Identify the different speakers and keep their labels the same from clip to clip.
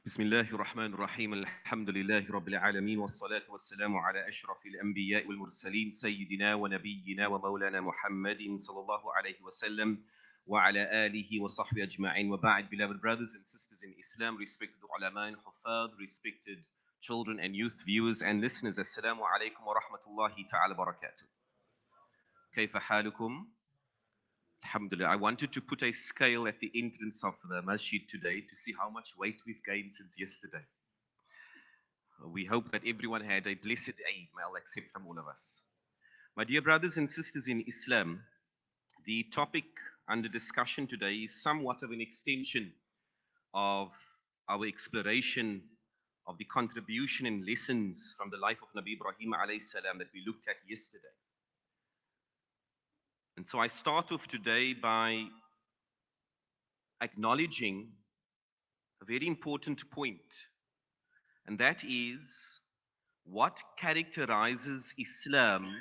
Speaker 1: بسم الله الرحمن الرحيم الحمد لله رب العالمين والصلاة والسلام على أشرف الأنبياء والمرسلين سيدنا ونبينا ومولانا محمد صلى الله عليه وسلم وعلى آله وصحبه أجمعين وبعد. Beloved brothers and sisters in Islam, respected ulama and huffaz, respected children and youth viewers and listeners, Assalamu alaikum wa rahmatullahi ta'ala barakatuh. كيف حالكم؟ Alhamdulillah. I wanted to put a scale at the entrance of the masjid today to see how much weight we've gained since yesterday. We hope that everyone had a blessed Eid. May Allah accept from all of us. My dear brothers and sisters in Islam, the topic under discussion today is somewhat of an extension of our exploration of the contribution and lessons from the life of Nabi Ibrahim alayhi salam that we looked at yesterday. And so I start off today by acknowledging a very important point, and that is what characterizes Islam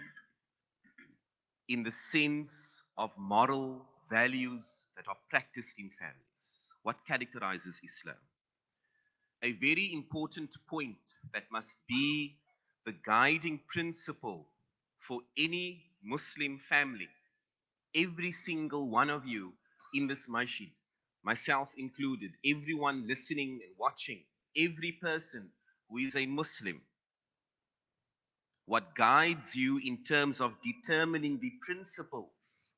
Speaker 1: in the sense of moral values that are practiced in families. What characterizes Islam? A very important point that must be the guiding principle for any Muslim family. Every single one of you in this masjid, myself included, everyone listening and watching, every person who is a Muslim, what guides you in terms of determining the principles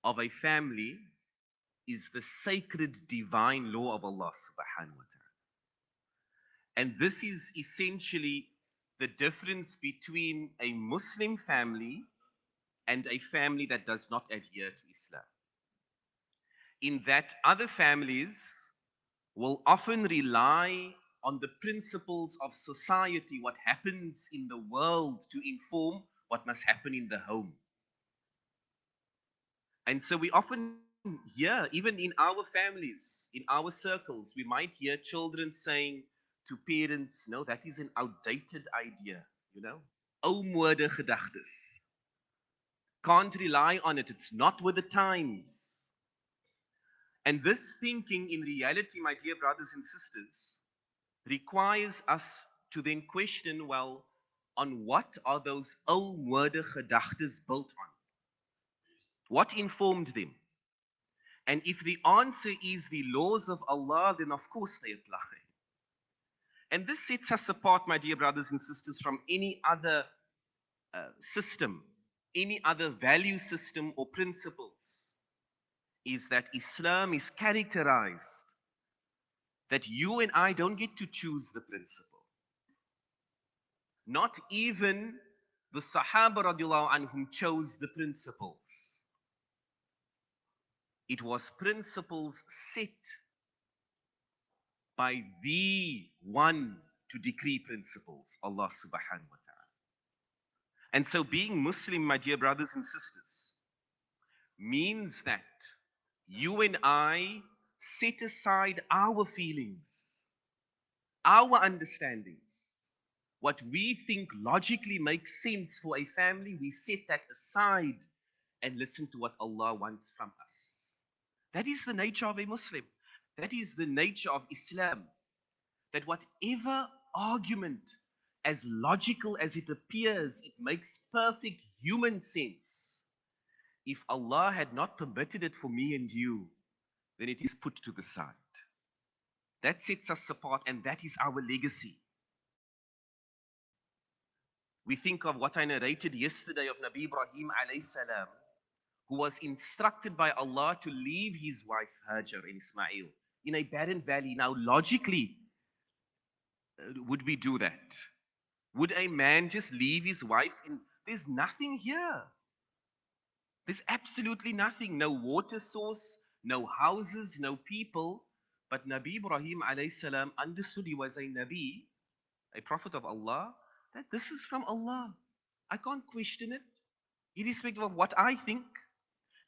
Speaker 1: of a family is the sacred divine law of Allah subhanahu wa ta'ala. And this is essentially the difference between a Muslim family and a family that does not adhere to Islam. In that other families will often rely on the principles of society, what happens in the world, to inform what must happen in the home. And so we often hear, even in our families, in our circles, we might hear children saying to parents, no, that is an outdated idea, ou mode gedagtes. Can't rely on it, it's not with the times. And this thinking, in reality, my dear brothers and sisters, requires us to then question, well, on what are those ou mode gedagtes built on? What informed them? And if the answer is the laws of Allah, then of course they apply. And this sets us apart, my dear brothers and sisters, from any other system, any other value system or principles, is that Islam is characterized that you and I don't get to choose the principle. Not even the Sahaba radiallahu anhum chose the principles. It was principles set by the one to decree principles, Allah subhanahu wa ta'ala. And so being Muslim, my dear brothers and sisters, means that you and I set aside our feelings, our understandings, what we think logically makes sense for a family, we set that aside and listen to what Allah wants from us. That is the nature of a Muslim. That is the nature of Islam. That whatever argument, as logical as it appears, it makes perfect human sense. If Allah had not permitted it for me and you, then it is put to the side. That sets us apart, and that is our legacy. We think of what I narrated yesterday of Nabi Ibrahim alayhi salam, who was instructed by Allah to leave his wife Hajar and Ismail in a barren valley. Now, logically, would we do that? Would a man just leave his wife there's nothing here. There's absolutely nothing. No water source, no houses, no people. But Nabi Ibrahim alayhi salam understood he was a Nabi, a prophet of Allah, that this is from Allah. I can't question it, irrespective of what I think.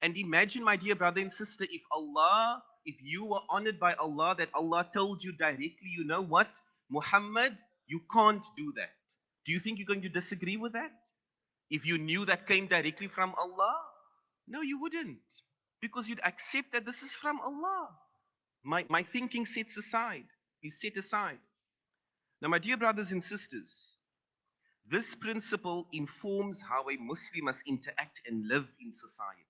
Speaker 1: And imagine, my dear brother and sister, if you were honored by Allah, that Allah told you directly, you know what, Muhammad, you can't do that. Do you think you're going to disagree with that? If you knew that came directly from Allah? No, you wouldn't. Because you'd accept that this is from Allah. My thinking sets aside. is set aside. Now, my dear brothers and sisters, this principle informs how a Muslim must interact and live in society.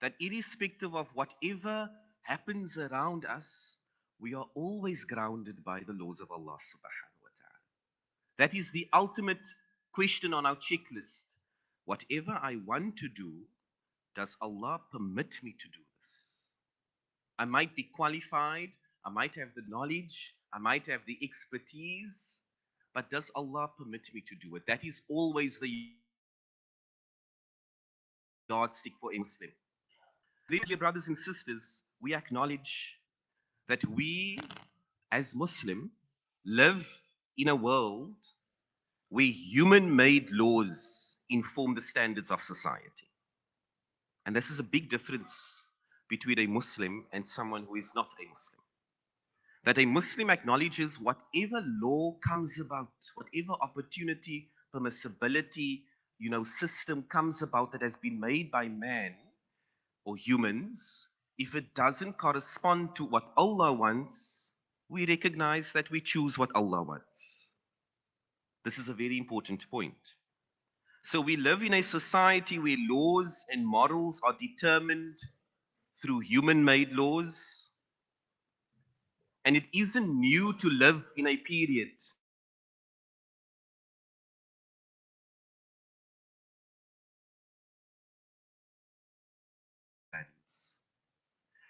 Speaker 1: That irrespective of whatever happens around us, we are always grounded by the laws of Allah subhanahu wa ta'ala. That is the ultimate question on our checklist. Whatever I want to do, does Allah permit me to do this? I might be qualified, I might have the knowledge, I might have the expertise, but does Allah permit me to do it? That is always the yardstick for a Muslim. Then, dear brothers and sisters, we acknowledge that we, as Muslim, live in a world where human-made laws inform the standards of society. And this is a big difference between a Muslim and someone who is not a Muslim. That a Muslim acknowledges whatever law comes about, whatever opportunity, permissibility, system comes about that has been made by man or humans, if it doesn't correspond to what Allah wants, we recognize that we choose what Allah wants. This is a very important point. So we live in a society where laws and morals are determined through human-made laws. And it isn't new to live in a period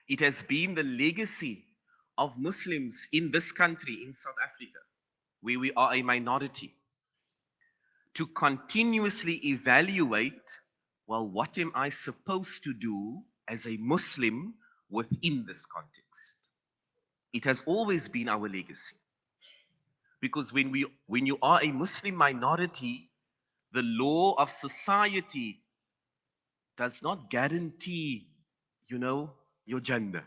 Speaker 1: it has been the legacy of Muslims in this country, in South Africa, where we are a minority, to continuously evaluate, well, what am I supposed to do as a Muslim within this context? It has always been our legacy. Because when you are a Muslim minority, the law of society does not guarantee, your gender,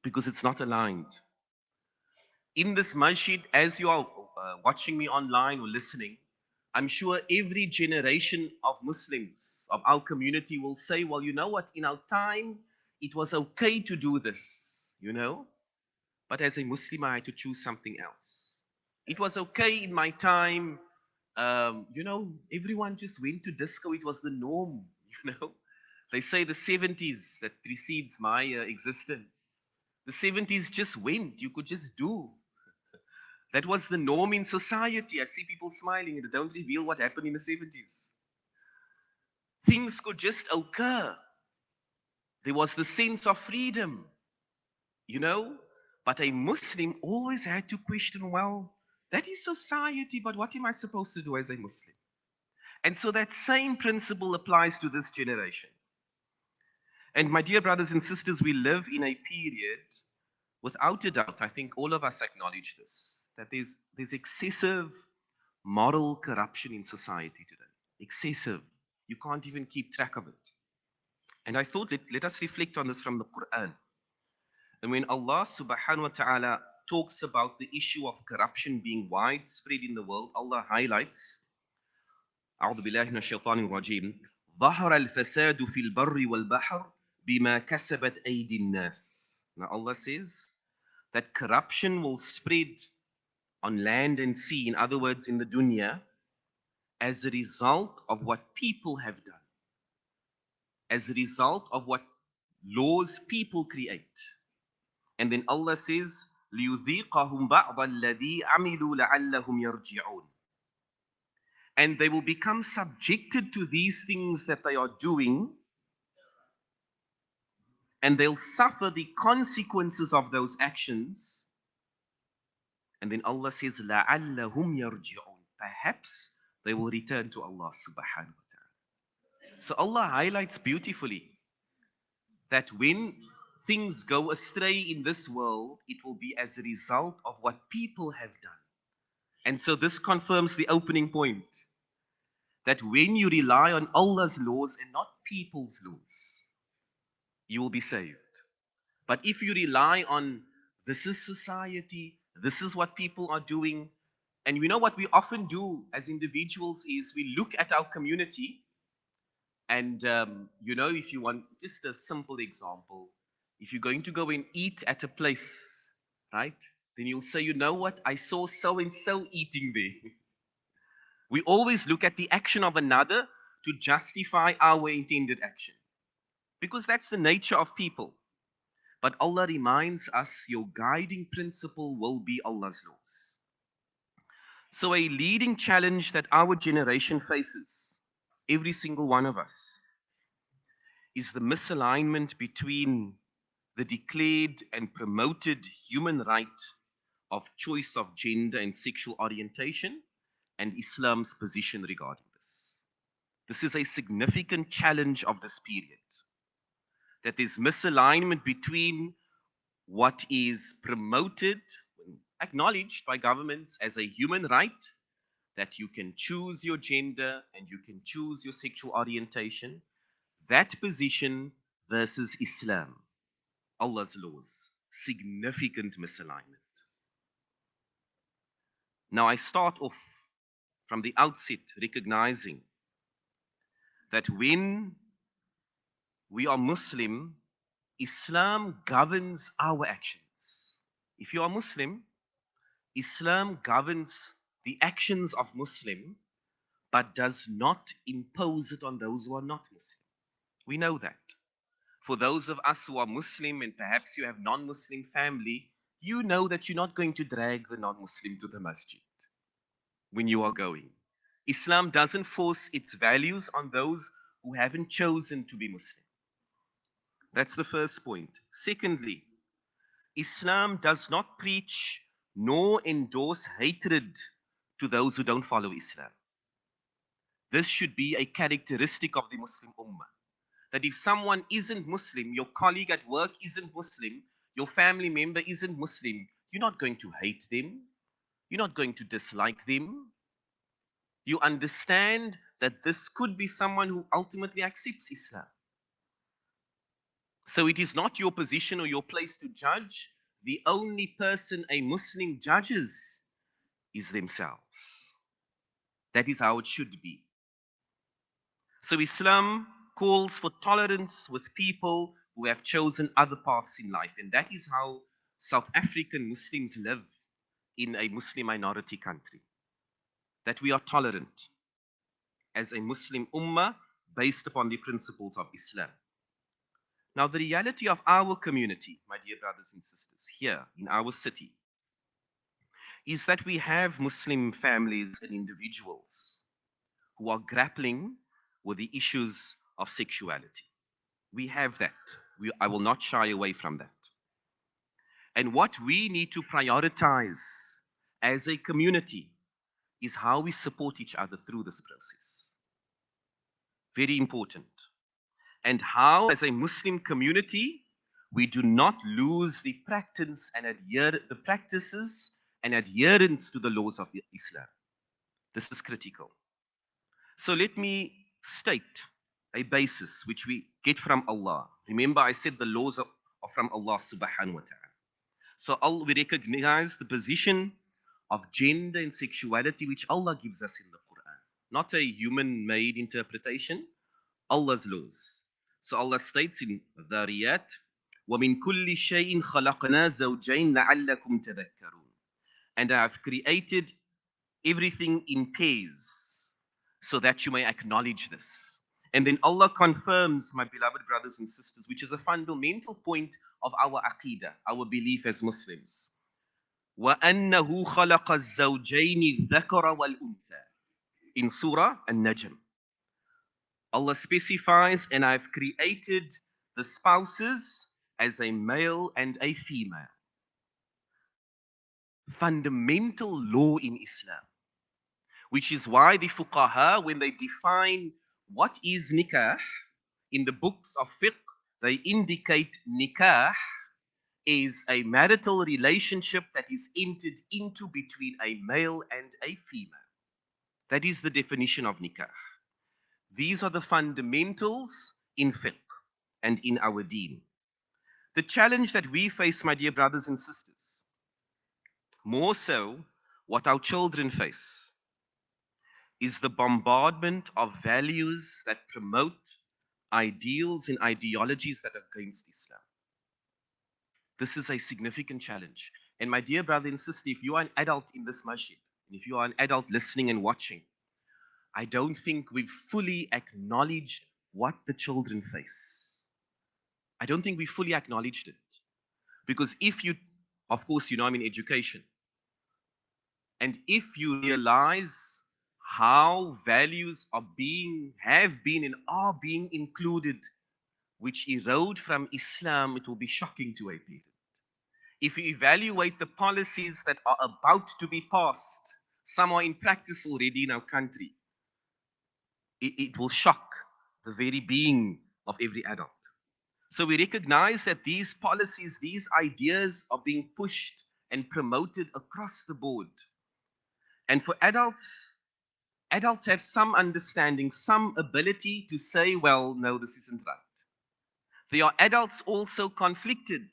Speaker 1: because it's not aligned. In this masjid, as you are watching me online or listening, I'm sure every generation of Muslims of our community will say, well, you know what, in our time, it was okay to do this, but as a Muslim, I had to choose something else. It was okay in my time, everyone just went to disco, it was the norm, They say the 70s that precedes my existence. The 70s just went, you could just do. That was the norm in society. I see people smiling and they don't reveal what happened in the 70s. Things could just occur. There was the sense of freedom, But a Muslim always had to question, well, that is society, but what am I supposed to do as a Muslim? And so that same principle applies to this generation. And my dear brothers and sisters, we live in a period, without a doubt, I think all of us acknowledge this, that there's excessive moral corruption in society today. Excessive. You can't even keep track of it. And I thought, let us reflect on this from the Quran. And when Allah subhanahu wa ta'ala talks about the issue of corruption being widespread in the world, Allah highlights, أعوذ بالله من الشيطان الرجيم, ظهر الفساد في البر والبحر بما كسبت أيدي الناس. Now Allah says that corruption will spread on land and sea, in other words, in the dunya, as a result of what people have done, as a result of what laws people create. And then Allah says, لِيُذِيقَهُمْ بَعْضَ الَّذِي عَمِلُوا لَعَلَّهُمْ يَرْجِعُونَ. And they will become subjected to these things that they are doing, and they'll suffer the consequences of those actions. And then Allah says, لَعَلَّهُمْ يَرْجِعُونَ. Perhaps they will return to Allah subhanahu wa ta'ala. So Allah highlights beautifully that when things go astray in this world, it will be as a result of what people have done. And so this confirms the opening point, that when you rely on Allah's laws and not people's laws, you will be saved. But if you rely on, this is society, this is what people are doing, and you know what we often do as individuals is we look at our community and, if you want just a simple example, if you're going to go and eat at a place right? Then you'll say, you know what? I saw so and so eating there. We always look at the action of another to justify our intended action because that's the nature of people. But Allah reminds us your guiding principle will be Allah's laws. So, a leading challenge that our generation faces, every single one of us, is the misalignment between the declared and promoted human right of choice of gender and sexual orientation and Islam's position regarding this. This is a significant challenge of this period, that there's misalignment between what is promoted, acknowledged by governments as a human right, that you can choose your gender and you can choose your sexual orientation, that position versus Islam, Allah's laws, significant misalignment. Now, I start off from the outset recognizing that when we are Muslim, Islam governs our actions. If you are Muslim, Islam governs the actions of Muslim, but does not impose it on those who are not Muslim. We know that. For those of us who are Muslim and perhaps you have non-Muslim family, you know that you're not going to drag the non-Muslim to the masjid when you are going. Islam doesn't force its values on those who haven't chosen to be Muslim. That's the first point. Secondly, Islam does not preach nor endorse hatred to those who don't follow Islam. This should be a characteristic of the Muslim Ummah. That if someone isn't Muslim, your colleague at work isn't Muslim, your family member isn't Muslim, you're not going to hate them. You're not going to dislike them. You understand that this could be someone who ultimately accepts Islam. So it is not your position or your place to judge. The only person a Muslim judges is themselves. That is how it should be. So Islam calls for tolerance with people who have chosen other paths in life. And that is how South African Muslims live in a Muslim minority country. That we are tolerant as a Muslim ummah based upon the principles of Islam. Now, the reality of our community, my dear brothers and sisters, here in our city, is that we have Muslim families and individuals who are grappling with the issues of sexuality. We have that. I will not shy away from that. And what we need to prioritize as a community is how we support each other through this process. Very important. And how, as a Muslim community, we do not lose the practices and adherence to the laws of Islam. This is critical. So let me state a basis which we get from Allah. Remember, I said the laws are from Allah subhanahu wa ta'ala. So we recognize the position of gender and sexuality which Allah gives us in the Quran. Not a human-made interpretation, Allah's laws. So Allah states in Dhariyat, وَمِن كُلِّ شَيْءٍ خَلَقْنَا زَوْجَيْن لَعَلَّكُمْ تَذَكَّرُونَ. And I have created everything in pairs so that you may acknowledge this. And then Allah confirms, my beloved brothers and sisters, which is a fundamental point of our aqidah, our belief as Muslims. وَأَنَّهُ خَلَقَ الزَّوْجَيْنِ الذَّكَرَ وَالْأُنثَى. In Surah An-Najm, Allah specifies, and I've created the spouses as a male and a female. Fundamental law in Islam. Which is why the fuqaha, when they define what is nikah, in the books of fiqh, they indicate nikah is a marital relationship that is entered into between a male and a female. That is the definition of nikah. These are the fundamentals in fiqh and in our deen. The challenge that we face, my dear brothers and sisters, more so what our children face, is the bombardment of values that promote ideals and ideologies that are against Islam. This is a significant challenge. And my dear brother and sister, if you are an adult in this masjid, and if you are an adult listening and watching, I don't think we've fully acknowledged what the children face. I don't think we fully acknowledged it. Because if you, of course, you know I'm in education, and if you realize how values have been and are being included, which erode from Islam, it will be shocking to a parent. If you evaluate the policies that are about to be passed, some are in practice already in our country, it will shock the very being of every adult. So we recognize that these policies, these ideas are being pushed and promoted across the board. And for adults, adults have some understanding, some ability to say, well, no, this isn't right. There are adults also conflicted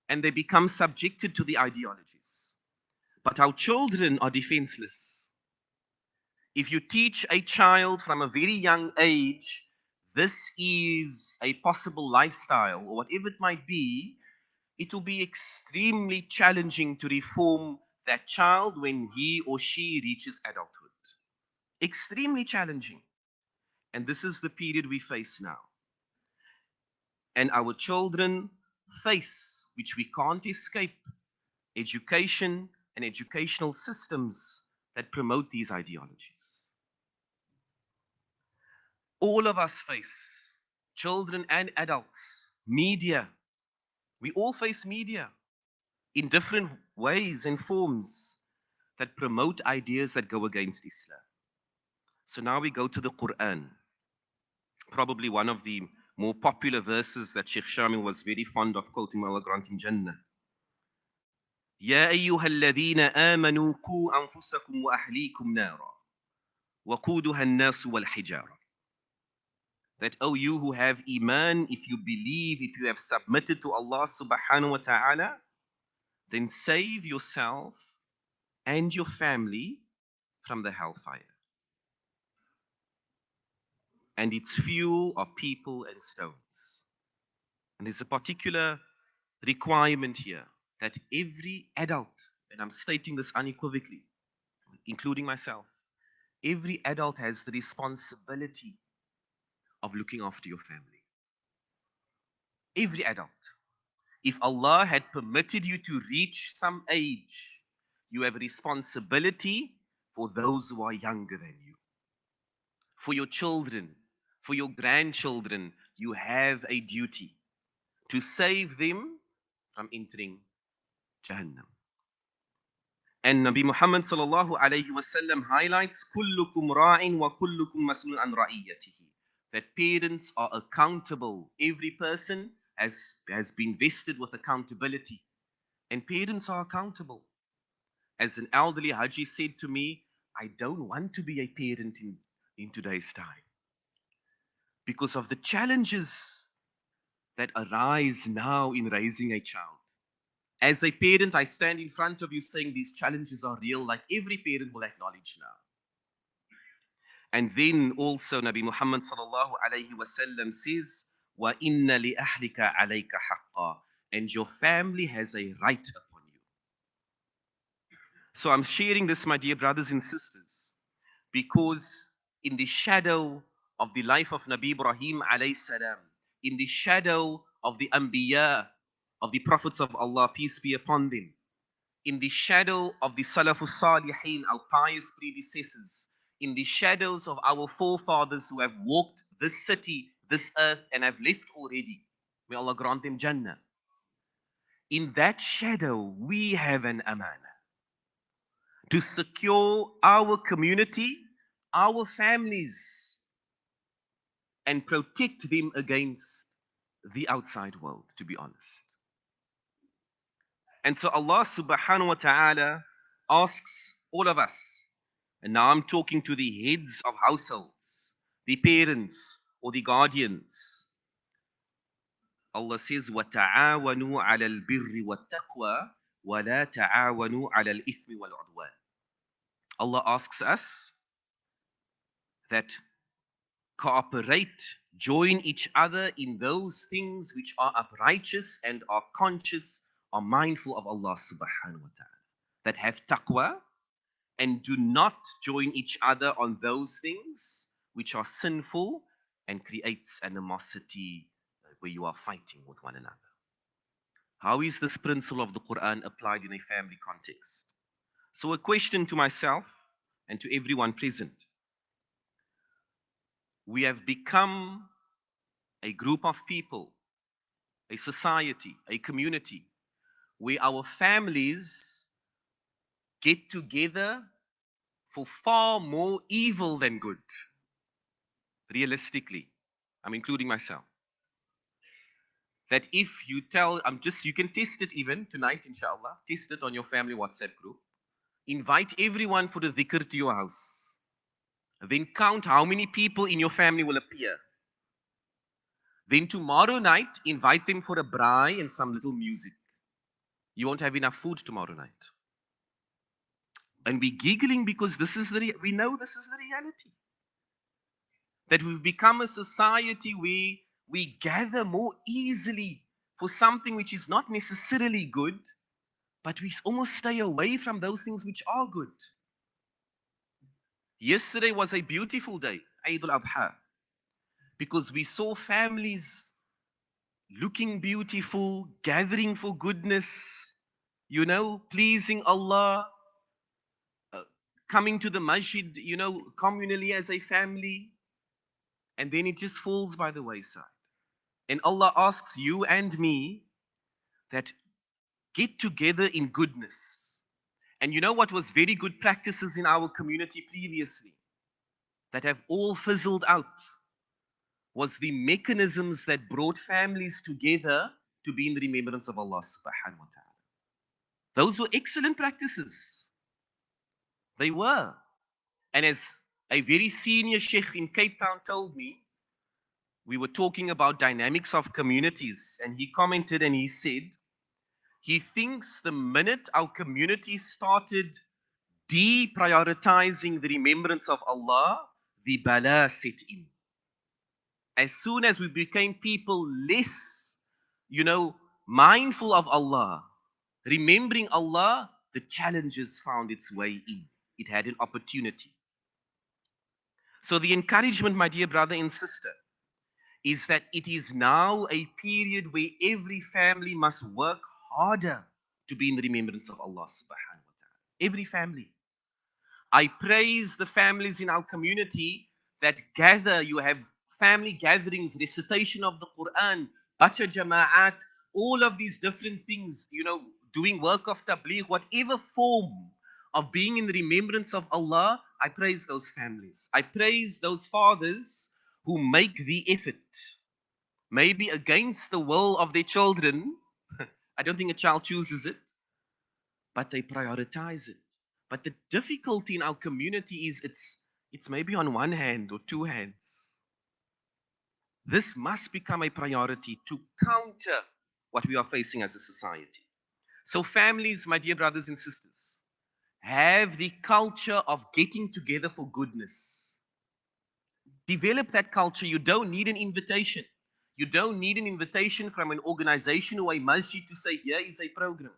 Speaker 1: and they become subjected to the ideologies. But our children are defenseless. If you teach a child from a very young age, this is a possible lifestyle or whatever it might be, it will be extremely challenging to reform that child when he or she reaches adulthood. Extremely challenging. And this is the period we face now. And our children face, which we can't escape, education and educational systems that promote these ideologies. All of us face, children and adults, media. We all face media in different ways and forms that promote ideas that go against Islam. So now we go to the Quran, probably one of the more popular verses that Sheikh Shamil was very fond of quoting, may Allah grant him Jannah. يا أيها الذين آمنوا قوا أنفسكم وأهليكم نارا وقودها الناس والحجارة. That, oh, you who have iman, if you believe, if you have submitted to Allah subhanahu wa ta'ala, then save yourself and your family from the hellfire. And its fuel are people and stones. And there's a particular requirement here that every adult, and I'm stating this unequivocally, including myself, every adult has the responsibility of looking after your family. Every adult. If Allah had permitted you to reach some age, you have a responsibility for those who are younger than you. For your children, for your grandchildren, you have a duty to save them from entering Jahannam. And Nabi Muhammad sallallahu alayhi wasallam highlights kullukum ra'in wa kullukum mas'ulun an ra'iyatihi. That parents are accountable. Every person has been vested with accountability. And parents are accountable. As an elderly Haji said to me, I don't want to be a parent in today's time because of the challenges that arise now in raising a child. As a parent, I stand in front of you saying these challenges are real, like every parent will acknowledge now. And then also Nabi Muhammad sallallahu alayhi wasallam says, "Wa inna li ahlika alayka haqqa," and your family has a right upon you. So I'm sharing this, my dear brothers and sisters, because in the shadow of the life of Nabi Ibrahim alayhi salam, in the shadow of the Anbiya, of the prophets of Allah, peace be upon them, in the shadow of the Salafus Salihin, our pious predecessors, in the shadows of our forefathers who have walked this city, this earth, and have left already. May Allah grant them Jannah. In that shadow, we have an amana to secure our community, our families, and protect them against the outside world, to be honest. And so Allah subhanahu wa ta'ala asks all of us, and now I'm talking to the heads of households, the parents or the guardians. Allah says, وَتَعَاوَنُوا عَلَى الْبِرِّ وَالتَّقْوَى وَلَا تَعَاوَنُوا عَلَى الْإِثْمِ وَالْعُدْوَانِ. Allah asks us that cooperate, join each other in those things which are uprighteous and are conscious are mindful of Allah subhanahu wa ta'ala, that have taqwa and do not join each other on those things which are sinful and creates animosity where you are fighting with one another. How is this principle of the Quran applied in a family context? So, a question to myself and to everyone present. We have become a group of people, a society, a community, where our families get together for far more evil than good. Realistically, I'm including myself. That if you tell, you can test it even tonight, inshallah. Test it on your family WhatsApp group. Invite everyone for the dhikr to your house. Then count how many people in your family will appear. Then tomorrow night, invite them for a braai and some little music. You won't have enough food tomorrow night. And we're giggling because we know this is the reality. That we've become a society where we gather more easily for something which is not necessarily good, but we almost stay away from those things which are good. Yesterday was a beautiful day, Eid al-Adha, because we saw families looking beautiful, gathering for goodness, pleasing Allah, coming to the masjid, communally as a family, and then it just falls by the wayside. And Allah asks you and me that get together in goodness. And you know what was very good practices in our community previously that have all fizzled out was the mechanisms that brought families together to be in the remembrance of Allah subhanahu wa ta'ala. Those were excellent practices. They were. And as a very senior Shaykh in Cape Town told me, we were talking about dynamics of communities, and he commented and he said, he thinks the minute our community started deprioritizing the remembrance of Allah, the bala set in. As soon as we became people less, mindful of Allah, remembering Allah, the challenges found its way in. It had an opportunity. So the encouragement, my dear brother and sister, is that it is now a period where every family must work harder to be in the remembrance of Allah subhanahu wa ta'ala. Every family. I praise the families in our community that gather. You have family gatherings, recitation of the Quran, bacha jama'at, all of these different things, doing work of tabligh, whatever form of being in the remembrance of Allah. I praise those families. I praise those fathers who make the effort, maybe against the will of their children. I don't think a child chooses it, but they prioritize it. But the difficulty in our community is it's maybe on one hand or two hands. This must become a priority to counter what we are facing as a society. So families, my dear brothers and sisters, have the culture of getting together for goodness. Develop that culture. You don't need an invitation. You don't need an invitation from an organization or a masjid to say, here is a program.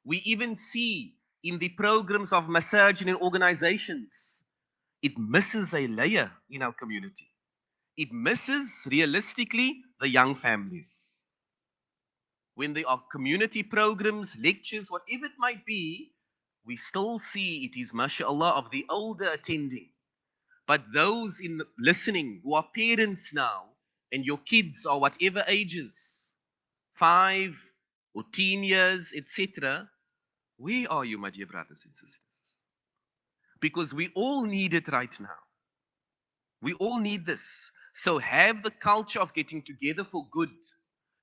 Speaker 1: We even see in the programs of masajid and organizations, it misses a layer in our community. It misses, realistically, the young families. When there are community programs, lectures, whatever it might be, we still see it is, mashallah, of the older attending. But those listening who are parents now, and your kids are whatever ages, 5 or 10 years, etc., where are you, my dear brothers and sisters? Because we all need it right now. We all need this. So have the culture of getting together for good.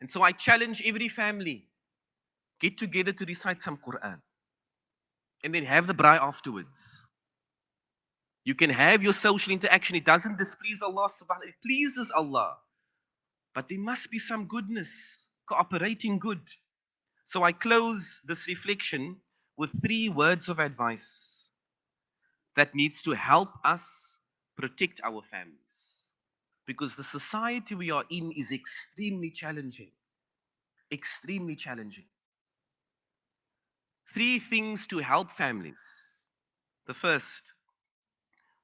Speaker 1: And so I challenge every family, get together to recite some Quran. And then have the braai afterwards. You can have your social interaction. It doesn't displease Allah subhanahu. It pleases Allah. But there must be some goodness, cooperating good. So I close this reflection with 3 words of advice that needs to help us protect our families. Because the society we are in is extremely challenging. Extremely challenging. Three things to help families. The first,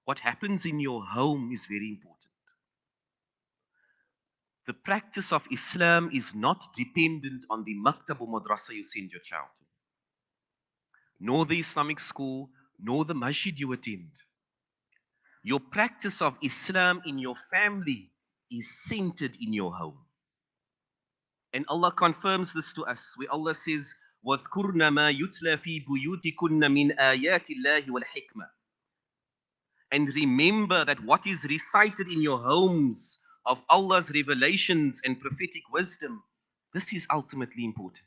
Speaker 1: what happens in your home is very important. The practice of Islam is not dependent on the maktab or madrasa you send your child to, nor the Islamic school, nor the masjid you attend. Your practice of Islam in your family is centered in your home. And Allah confirms this to us, where Allah says, وَاذْكُرْنَ مَا يُتْلَى فِي بُيُوتِكُنَّ مِنْ آيَاتِ اللَّهِ وَالْحِكْمَةِ. And remember that what is recited in your homes of Allah's revelations and prophetic wisdom, this is ultimately important.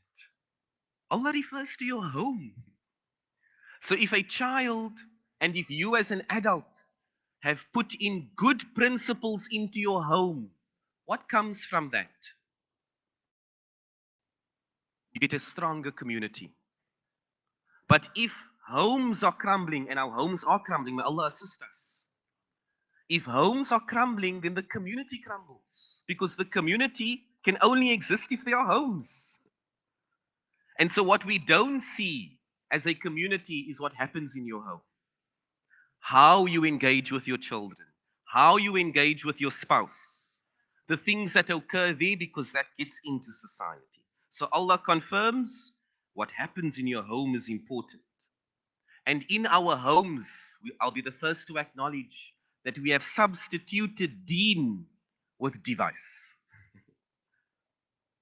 Speaker 1: Allah refers to your home. So if a child and if you as an adult have put in good principles into your home, what comes from that? You get a stronger community. But if homes are crumbling, and our homes are crumbling, may Allah assist us. If homes are crumbling, then the community crumbles. Because the community can only exist if there are homes. And so what we don't see as a community is what happens in your home. How you engage with your children, how you engage with your spouse, the things that occur there, because that gets into society. So Allah confirms what happens in your home is important. And in our homes, I'll be the first to acknowledge that we have substituted deen with device.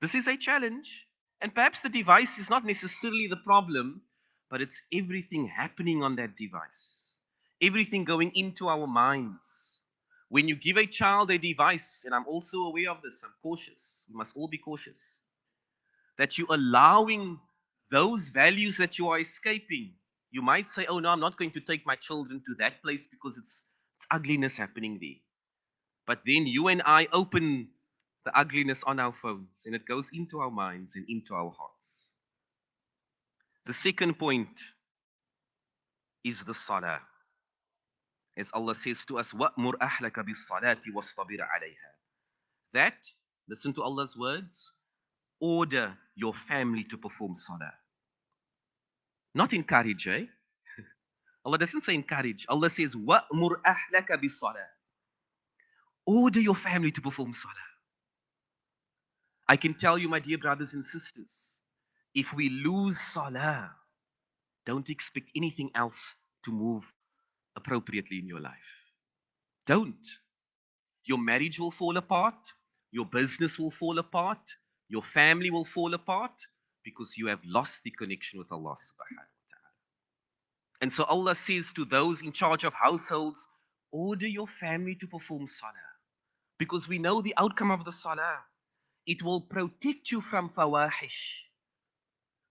Speaker 1: This is a challenge. And perhaps the device is not necessarily the problem, but it's everything happening on that device. Everything going into our minds. When you give a child a device, and I'm also aware of this, I'm cautious. We must all be cautious. That you're allowing those values that you are escaping. You might say, oh no, I'm not going to take my children to that place because it's ugliness happening there. But then you and I open the ugliness on our phones and it goes into our minds and into our hearts. The second point is the salah. As Allah says to us, وَأْمُرْ أَحْلَكَ بِالصَّلَاةِ وَاصْطَبِرْ عَلَيْهَا. That, listen to Allah's words, order your family to perform salah. Not encourage, eh? Allah doesn't say encourage. Allah says, وَأْمُرْ أَحْلَكَ بِالصَّلَاةِ. Order your family to perform salah. I can tell you, my dear brothers and sisters, if we lose salah, don't expect anything else to move appropriately in your life. Don't. Your marriage will fall apart. Your business will fall apart. Your family will fall apart because you have lost the connection with Allah subhanahu wa ta'ala. And so Allah says to those in charge of households, order your family to perform salah. Because we know the outcome of the salah. It will protect you from fawahish.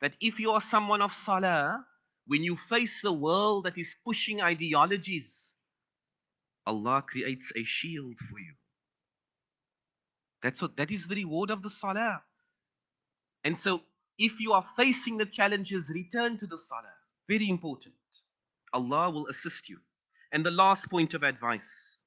Speaker 1: That if you are someone of salah, when you face the world that is pushing ideologies, Allah creates a shield for you. That is the reward of the salah. And so if you are facing the challenges, return to the salah. Very important. Allah will assist you. And the last point of advice,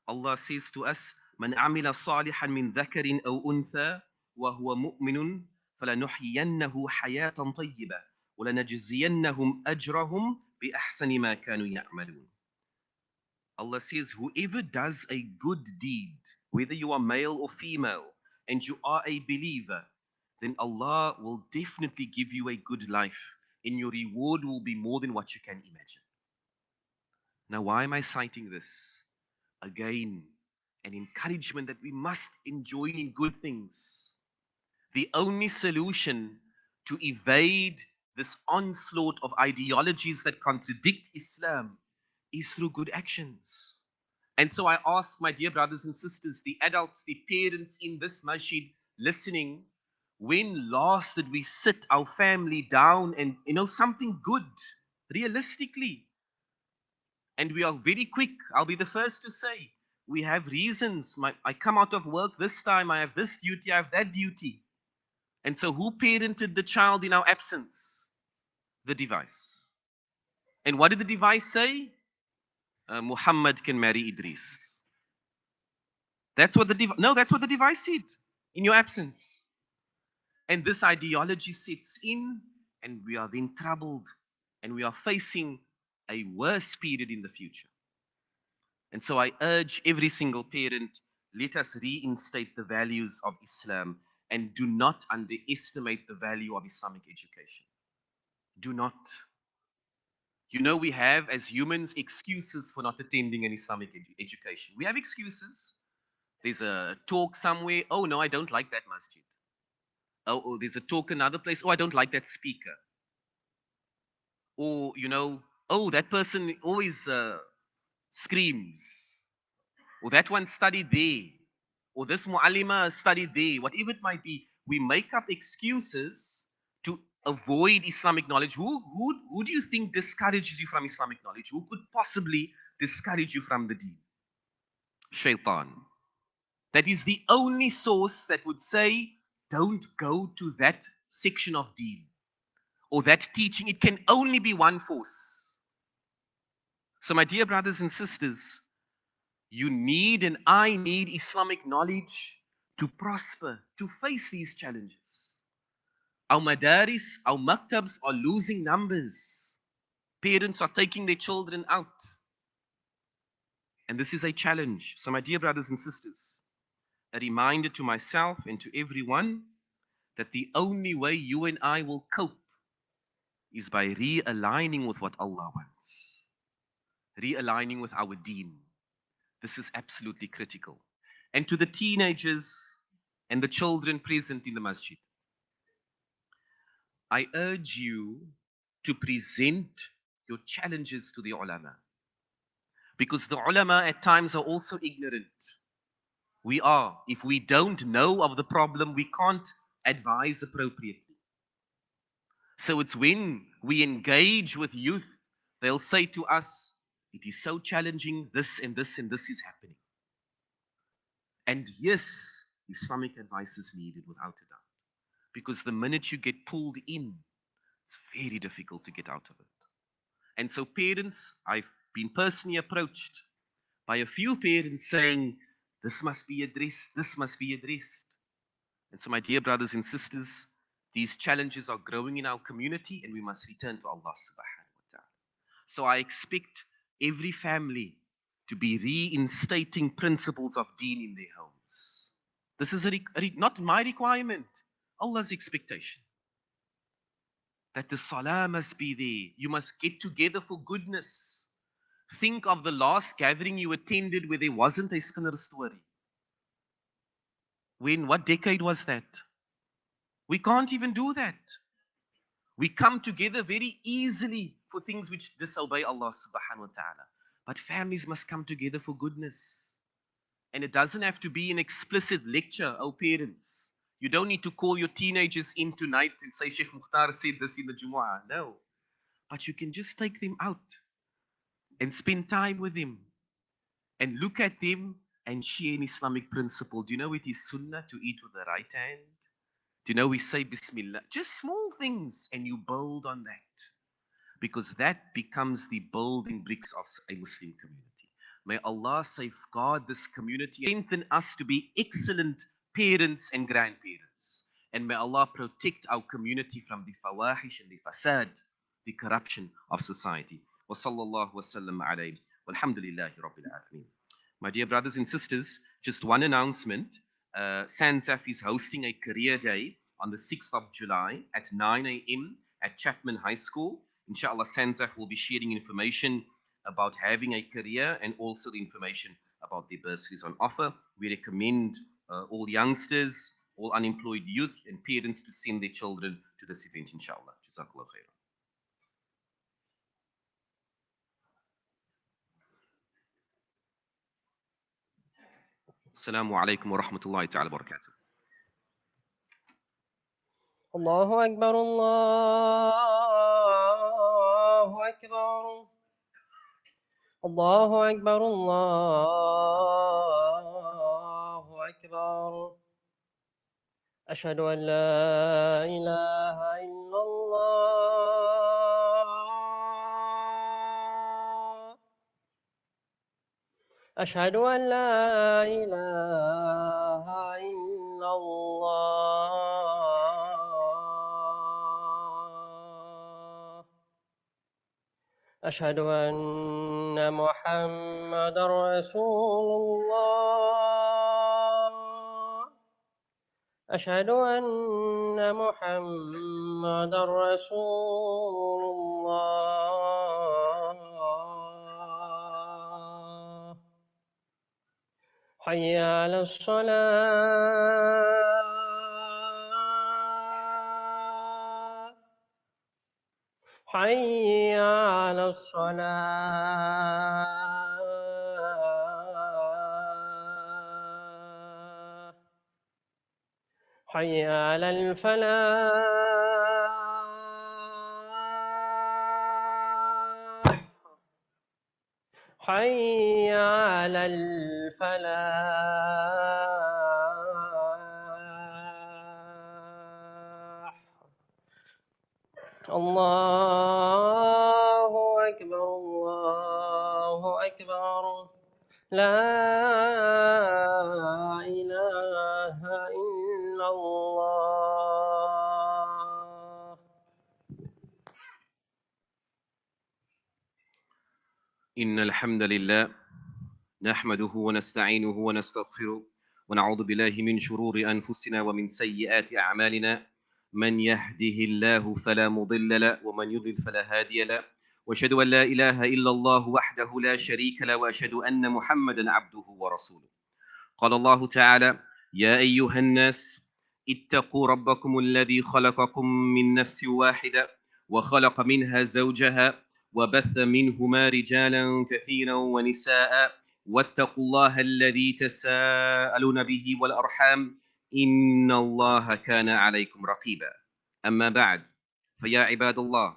Speaker 1: Allah says to us, من عمل صالحا من ذكر أو أنثى وهو مؤمن فلنحيينه حياة طيبة ولنجزينهم أجرهم بأحسن ما كانوا يعملون. Allah says, whoever does a good deed, whether you are male or female, and you are a believer, then Allah will definitely give you a good life, and your reward will be more than what you can imagine. Now, why am I citing this? Again, an encouragement that we must enjoy in good things. The only solution to evade this onslaught of ideologies that contradict Islam is through good actions. And so I ask my dear brothers and sisters, the adults, the parents in this masjid listening, when last did we sit our family down and, something good, realistically? And we are very quick. I'll be the first to say, we have reasons. I come out of work this time, I have this duty, I have that duty. And so who parented the child in our absence? The device. And what did the device say? Muhammad can marry Idris. That's what the device said in your absence. And this ideology sets in, and we are then troubled, and we are facing a worse period in the future. And so I urge every single parent, let us reinstate the values of Islam and do not underestimate the value of Islamic education. Do not. You know, we have as humans excuses for not attending an Islamic education. We have excuses. There's a talk somewhere. Oh, no, I don't like that masjid. Oh, there's a talk another place. Oh, I don't like that speaker. Or, you know, oh, that person always screams. Or that one studied there. Or this mu'allima studied there. Whatever it might be, we make up excuses to avoid Islamic knowledge. Who do you think discourages you from Islamic knowledge? Who could possibly discourage you from the deen? Shaitan. That is the only source that would say, don't go to that section of deen or that teaching. It can only be one force. So, my dear brothers and sisters, you need and I need Islamic knowledge to prosper, to face these challenges. Our madaris, our maktabs are losing numbers. Parents are taking their children out. And this is a challenge. So, my dear brothers and sisters, a reminder to myself and to everyone that the only way you and I will cope is by realigning with what Allah wants, realigning with our deen. This is absolutely critical. And to the teenagers and the children present in the masjid, I urge you to present your challenges to the ulama. Because the ulama at times are also ignorant. We are. If we don't know of the problem, we can't advise appropriately. So it's when we engage with youth, they'll say to us, it is so challenging, this and this and this is happening. And yes, Islamic advice is needed without a doubt. Because the minute you get pulled in, it's very difficult to get out of it. And so parents, I've been personally approached by a few parents saying, this must be addressed, this must be addressed. And so my dear brothers and sisters, these challenges are growing in our community and we must return to Allah subhanahu wa ta'ala. So I expect every family to be reinstating principles of deen in their homes. This is not my requirement, Allah's expectation. That the salah must be there. You must get together for goodness. Think of the last gathering you attended where there wasn't a Skinner story. What decade was that? We can't even do that. We come together very easily for things which disobey Allah subhanahu wa ta'ala. But families must come together for goodness. And it doesn't have to be an explicit lecture, oh parents. You don't need to call your teenagers in tonight and say, Shaykh Mukhtar said this in the Jumuah. No. But you can just take them out and spend time with them and look at them and share an Islamic principle. Do you know it is sunnah to eat with the right hand? Do you know we say Bismillah? Just small things and you build on that. Because that becomes the building bricks of a Muslim community. May Allah safeguard this community, strengthen us to be excellent parents and grandparents. And may Allah protect our community from the fawahish and the fasad, the corruption of society. Wa sallallahu wa sallam alayhi. Walhamdulillahi rabbil alameen. My dear brothers and sisters, just one announcement. Sansaf is hosting a career day on the 6th of July at 9 a.m. at Chapman High School. Inshallah, Sansaf will be sharing information about having a career and also the information about the bursaries on offer. We recommend all youngsters, all unemployed youth and parents to send their children to this event, inshallah. Jazakallah khair. Assalamu alaikum wa rahmatullahi ta'ala wa barakatuh.
Speaker 2: Allahu Akbar, Allahu Akbar. Allahu Akbar, Allahu Akbar. أشهد أن لا إله إلا الله. أشهد أن لا إله إلا الله. أشهد أن محمد رسول الله. أشهد أن محمد رسول الله. حي على الصلاة. حي على الصلاة. حي على الفلاح. حي على الفلاح. الله أكبر الله أكبر. لا إله إلا الله.
Speaker 1: إن الحمد لله نحمده ونستعينه ونستغفره ونعوذ بالله من شرور أنفسنا ومن سيئات أعمالنا. من يهده الله فلا مضل له ومن يضلل فلا هادي له، وأشهد أن لا إله إلا الله وحده لا شريك له، وأشهد أن محمدا عبده ورسوله. قال الله تعالى: يا أيها الناس اتقوا ربكم الذي خلقكم من نفس واحدة وخلق منها زوجها وبث منهما رجالا كثيرا ونساء، واتقوا الله الذي تساءلون به والأرحام، إن الله كان عليكم رقيبا. أما بعد، فيا عباد الله،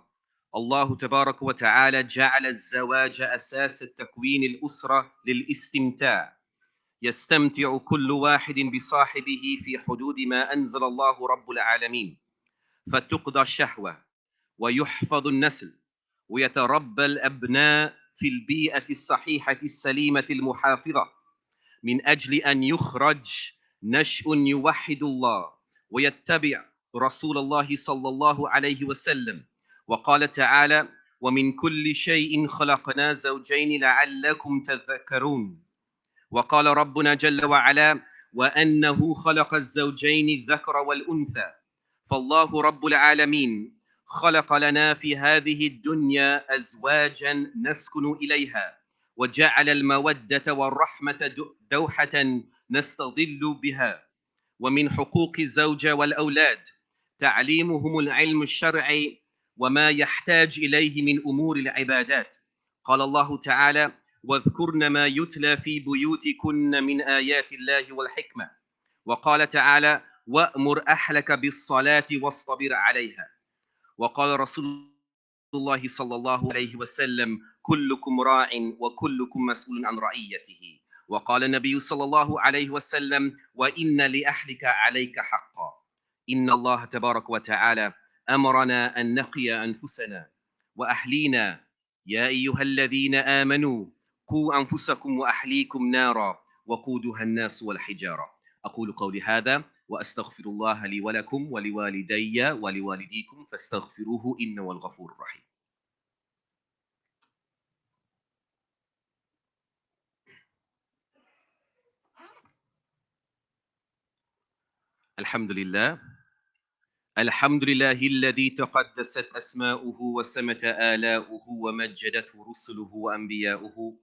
Speaker 1: الله تبارك وتعالى جعل الزواج أساس تكوين الأسرة للاستمتاع. يستمتع كل واحد بصاحبه في حدود ما أنزل الله رب العالمين، فتقضى الشهوة ويحفظ النسل ويتربى الأبناء في البيئة الصحيحة السليمة المحافظة، من أجل أن يخرج نشء يوحد الله ويتبع رسول الله صلى الله عليه وسلم. وقال تعالى: ومن كل شيء خلقنا زوجين لعلكم تذكرون. وقال ربنا جل وعلا: وأنه خلق الزوجين الذكر والأنثى. فالله رب العالمين خلق لنا في هذه الدنيا أزواجا نسكن إليها، وجعل المودة والرحمة دوحة نستظل بها. ومن حقوق الزوجة والأولاد تعليمهم العلم الشرعي وما يحتاج إليه من أمور العبادات. قال الله تعالى: واذكرن ما يتلى في بيوتكن من آيات الله والحكمة. وقال تعالى: وأمر أهلك بالصلاة واصطبر عليها. وقال رسول الله صلى الله عليه وسلم: كلكم راع وكلكم مسؤول عن رعيته. وقال النبي صلى الله عليه وسلم: وإن لأهلك عليك حقا. إن الله تبارك وتعالى أمرنا أن نقي أنفسنا وأهلينا. يا أيها الذين آمنوا قوا أنفسكم وأهليكم نارا وقودها الناس والحجارة. أقول قولي هذا وأستغفر الله لي ولكم ولوالدي ولوالديكم فاستغفروه إنه هو الغفور الرحيم. الحمد لله. الحمد لله الذي تقدست أسماؤه وسمت آلاؤه ومجدته رسله وأنبياؤه.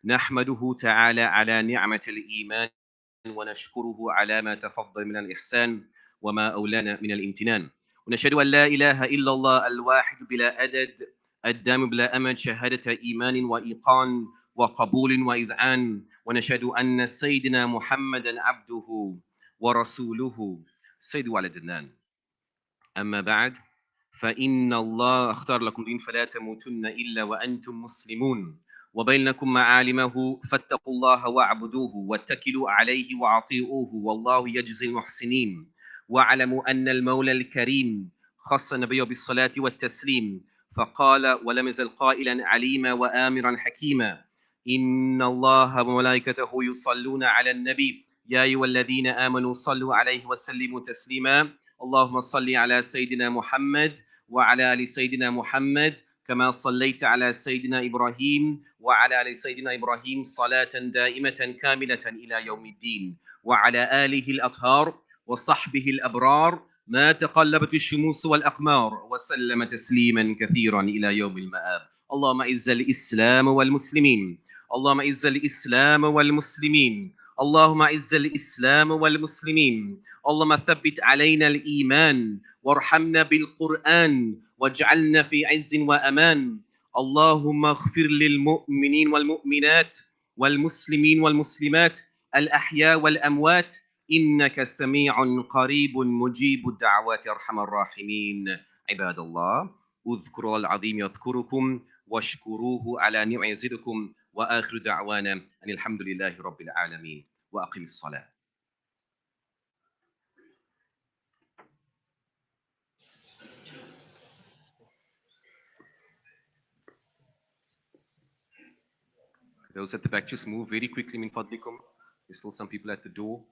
Speaker 1: نحمده تعالى على نعمة الإيمان ونشكره على ما تفضل من الإحسان وما أولانا من الامتنان. ونشهد أن لا إله إلا الله الواحد بلا عدد الدام بلا أمد، شهادة إيمان وإيقان وقبول وإذعان. ونشهد أن سيدنا محمدا عبده ورسوله سيد ولد الدنان. أما بعد، فإن الله اختار لكم دين فلا تموتن إلا وأنتم مسلمون، وبينكم معالمه، فاتقوا الله واعبدوه واتكلوا عليه وأطيعوه، والله يجزي المحسنين. واعلموا أن المولى الكريم خص النبي بالصلاة والتسليم، فقال ولم يزل قائلا عليما وآمرا حكيما: إن الله وملائكته يصلون على النبي يا أيها الذين آمنوا صلوا عليه وسلموا تسليما. اللهم صل على سيدنا محمد وعلى آل سيدنا محمد كما صليت على سيدنا إبراهيم وعلى آل سيدنا إبراهيم صلاة دائمة كاملة إلى يوم الدين، وعلى آله الأطهار وصحبه الأبرار ما تقلبت الشموس والأقمار، وسلم تسليما كثيرا إلى يوم المآب. اللهم أعز الإسلام والمسلمين، اللهم أعز الإسلام والمسلمين، اللهم أعز الإسلام والمسلمين. اللهم ثبت علينا الإيمان وارحمنا بالقرآن واجعلنا في عز وأمان. اللهم اغفر للمؤمنين والمؤمنات والمسلمين والمسلمات الأحياء والأموات، إنك سميع قريب مجيب الدعوات يا أرحم الراحمين. عباد الله، اذكروا العظيم يذكركم واشكروه على نعم يزدكم، وآخر دعوانا أن الحمد لله رب العالمين، وأقم الصلاة. Those at the back, just move very quickly min fadlikum. There's still some people at the door.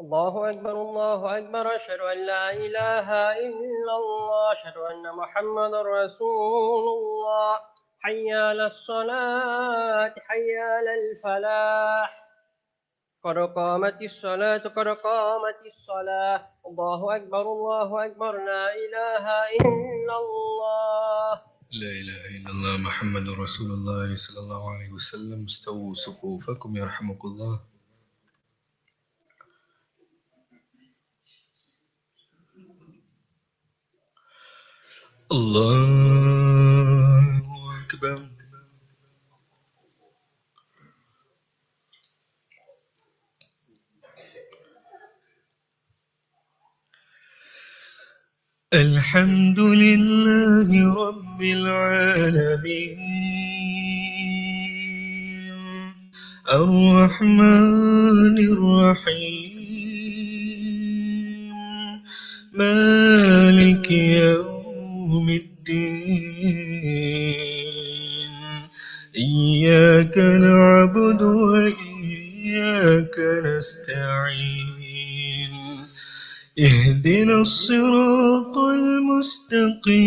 Speaker 2: الله أكبر الله أكبر أشهد أن لا إله إلا الله أشهد أن محمد رسول الله. حي على الصلاة حي على الفلاح، قد قامت الصلاة قد قامت الصلاة. الله أكبر الله أكبر لا إله إلا الله.
Speaker 3: لا إله إلا الله محمد رسول الله صلى الله عليه وسلم. استووا صفوفكم يرحمكم الله. الله أكبر. الحمد لله رب العالمين، الرحمن الرحيم، مالك يوم الدين. إياك نعبد وإياك نستعين. اهدنا الصراط المستقيم،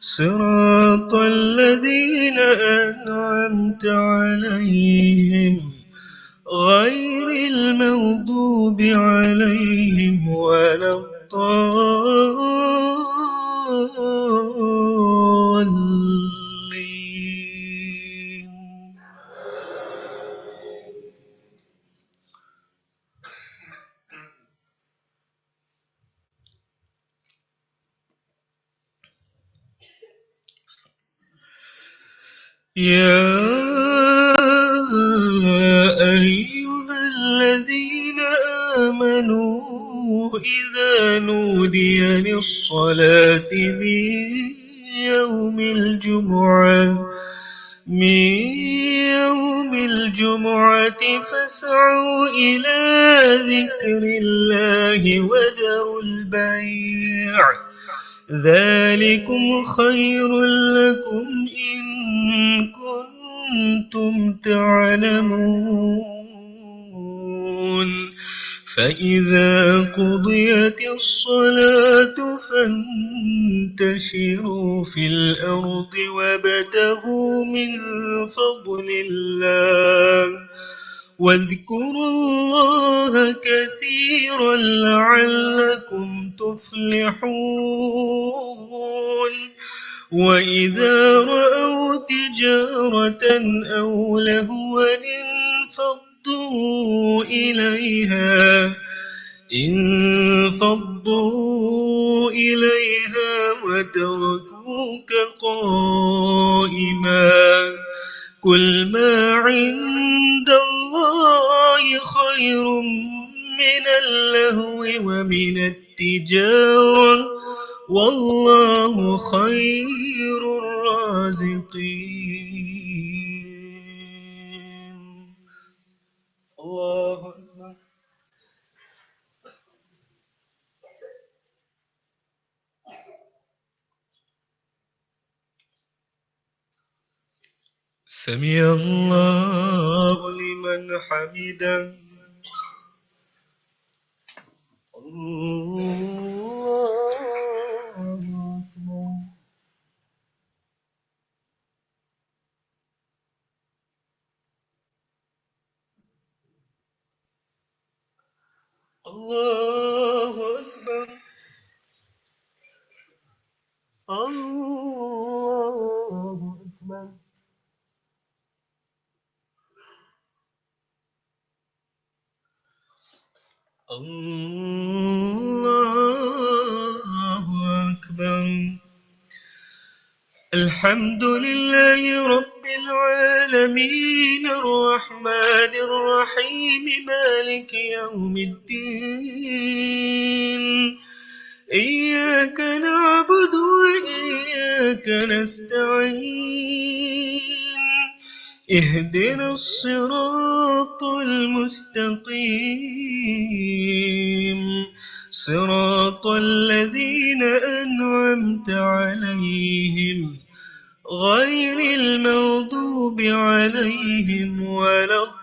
Speaker 3: صراط الذين أنعمت عليهم غير المغضوب عليهم ولا الضالين. يا أيها الذين آمنوا إذا نودي للصلاة من يوم الجمعة فاسعوا إلى ذكر الله وذروا البيع، ذلكم خير لكم إن كنتم تعلمون. فإذا قضيت الصلاة فانتشروا في الأرض وابتغوا من فضل الله واذكروا الله كثيرا لعلكم تفلحون. وإذا رأوا تجارة أو لهوا انفضوا إليها وتركوك قائما. قل ما عند الله خير من اللهو ومن التجارة، والله خير الرازقين. الله أكبر. سمع الله لمن حمده. الله أكبر. الله أكبر. الله أكبر. الله أكبر. الحمد لله رب العالمين الرحمن الرحيم مالك يوم الدين. إياك نعبد وإياك نستعين. اهدنا الصراط المستقيم صراط الذين أنعمت عليهم غير المغضوب عليهم ولا الضالين.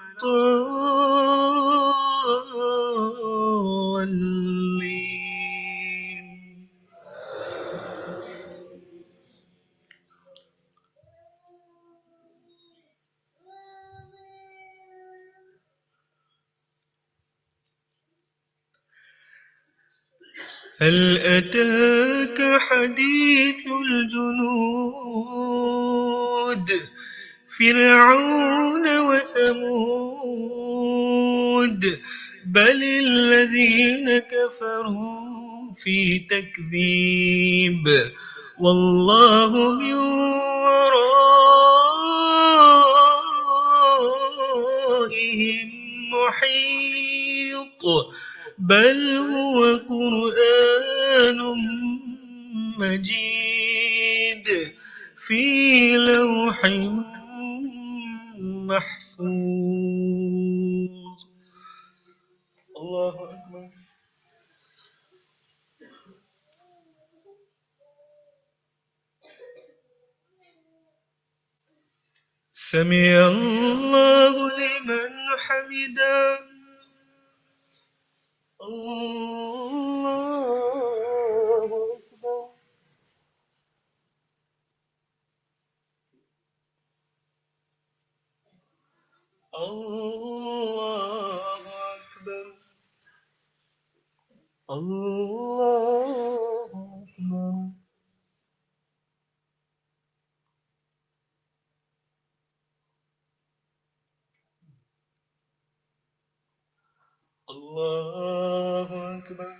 Speaker 3: هل أتاك حديث الجنود فرعون وثمود بل الذين كفروا في تكذيب والله من ورائهم محيط بل هو قرآن مجيد في لوح محفوظ. الله أكبر. سمع الله لمن حمده. الله أكبر. الله أكبر. الله أكبر. الله أكبر.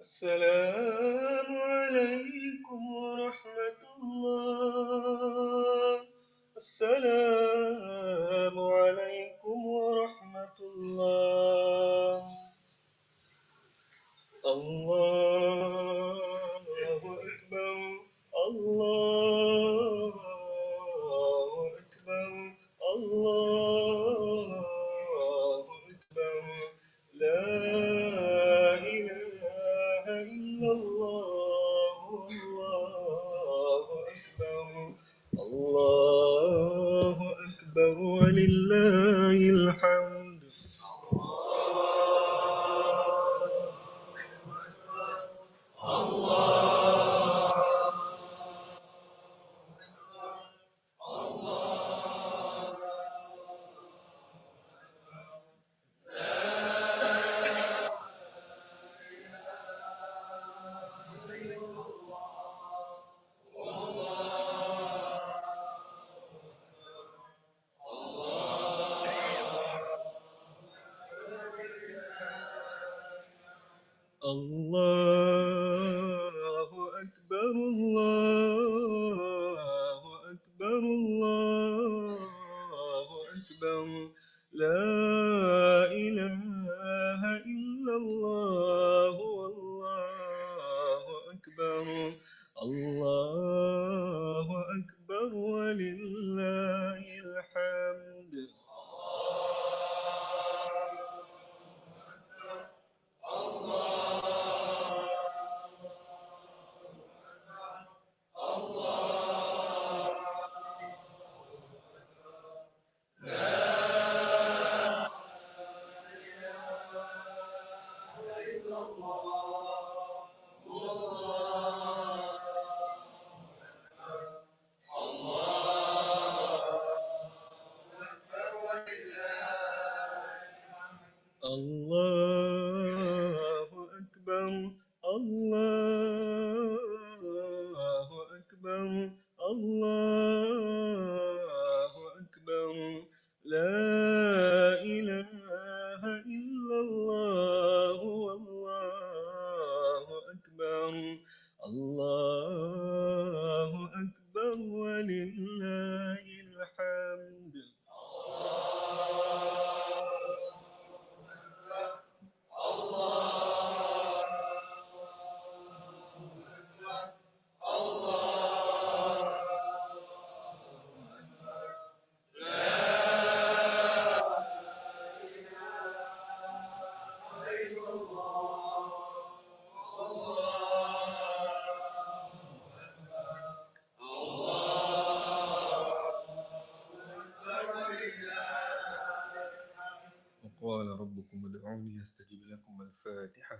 Speaker 3: السلام عليكم ورحمة الله. السلام عليكم ورحمة الله. الله أكبر. الله أكبر. الله أكبر. لا إله إلا الله. الله أكبر. الله أكبر ولله الحمد. الله أكبر ولله الحمد. الله أكبر. الله أكبر. الله أكبر. لا إله إلا الله والله أكبر. الله أكبر ولله الحمد. وقال ربكم ادعوني أستجب لكم. الفاتحة.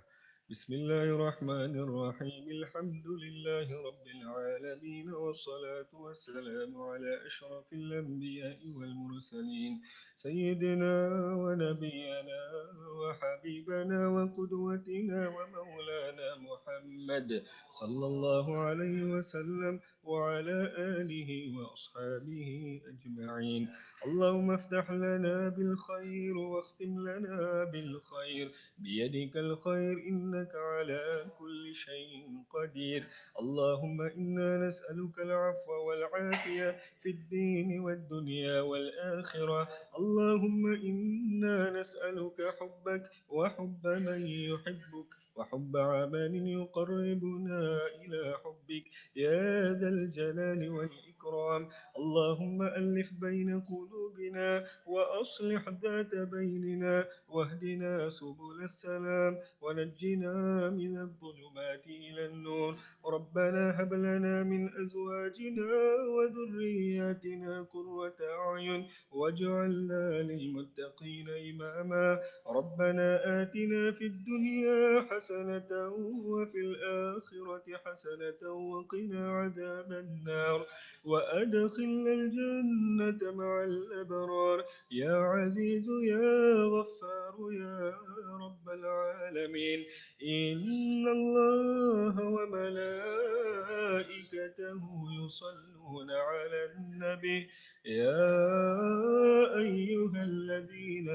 Speaker 3: بسم الله الرحمن الرحيم. الحمد لله رب العالمين، والصلاة والسلام على أشرف الأنبياء والمرسلين، سيدنا ونبينا وحبيبنا وقدوتنا ومولانا محمد صلى الله عليه وسلم، وعلى آله وأصحابه أجمعين. اللهم افتح لنا بالخير واختم لنا بالخير، بيدك الخير إنك على كل شيء قدير. اللهم إنا نسألك العفو والعافية في الدين والدنيا والآخرة. اللهم إنا نسألك حبك وحب من يحبك وحب عمل يقربنا إلى حبك يا ذا الجلال والإكرام. اللهم ألف بين قلوبنا وأصلح ذات بيننا، واهدنا سبل السلام، ونجنا من الظلمات إلى النور. ربنا هب لنا من أزواجنا وذرياتنا قرة أعين واجعلنا للمتقين إماما. ربنا آتنا في الدنيا حسنة وفي الآخرة حسنة وقنا عذاب النار، وأدخلنا الجنة مع الأبرار يا عزيز يا غفار يا رب العالمين. إن الله وملائكته يصلون على النبي يا أيها الذين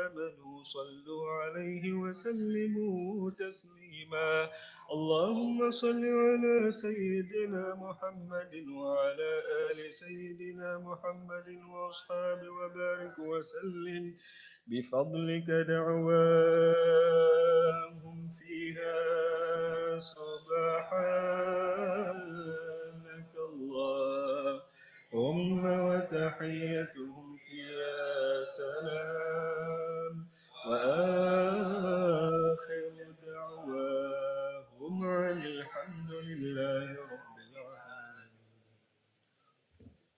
Speaker 3: آمنوا صلوا عليه وسلموا تسليما. اللهم صل على سيدنا محمد وعلى آل سيدنا محمد وأصحابه وبارك وسلم. بفضلك دعواهم فيها سبحانك اللهم وتحيتهم